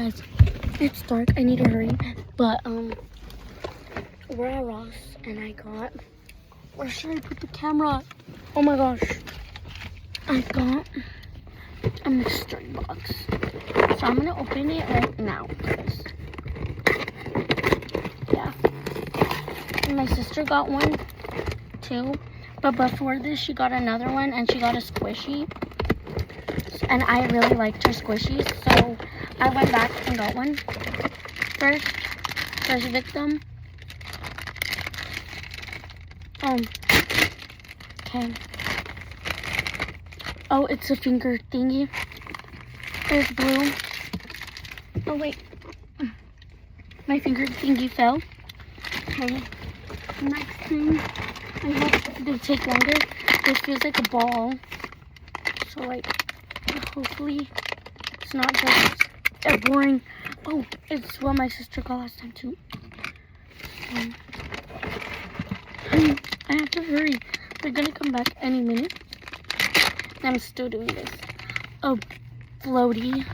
Guys, it's dark. I need to hurry. But we're at Ross and I got, where should I put the camera? Oh my gosh. I got a mystery box. So I'm gonna open it right now. Yeah. And my sister got one too. But before this she got another one and she got a squishy. And I really liked her squishies, so I went back and got one. First victim. Okay. Oh, it's a finger thingy. It's blue. Oh wait, my finger thingy fell. Okay. Next thing, I hope they take longer. This feels like a ball. So like, hopefully it's not just a boring. Oh, it's what my sister got last time too. I have to hurry. They're gonna come back any minute. I'm still doing this. Oh, floaty.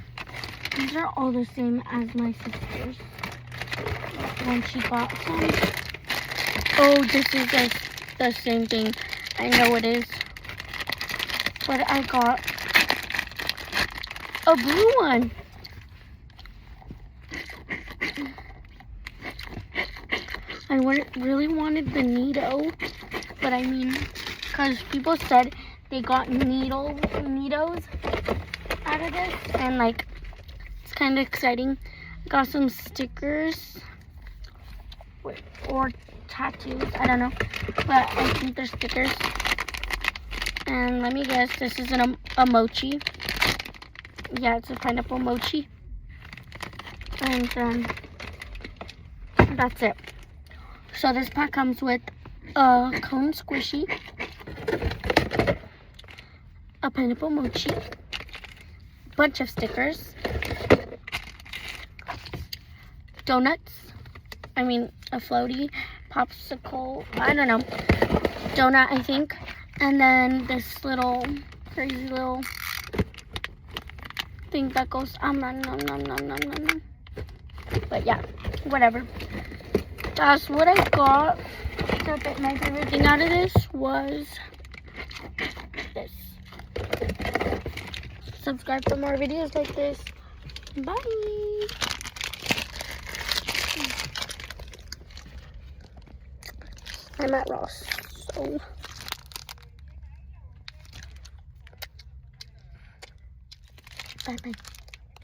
These are all the same as my sister's when she got some. Oh, this is the same thing. I know it is. But I got a blue one. I really wanted the Neato, but I mean, because people said they got Neatos out of this, and like, it's kind of exciting. Got some stickers or tattoos, I don't know, but I think they're stickers. And let me guess, this is a mochi. Yeah, it's a pineapple mochi. And that's it. So this pack comes with a cone squishy, a pineapple mochi, bunch of stickers, donuts, I mean a floaty, popsicle, I don't know, donut I think, and then this little crazy little thing that goes nom. But yeah, whatever. That's what I got. My favorite thing out of this was this. Subscribe for more videos like this. Bye. I'm at Ross, so bye.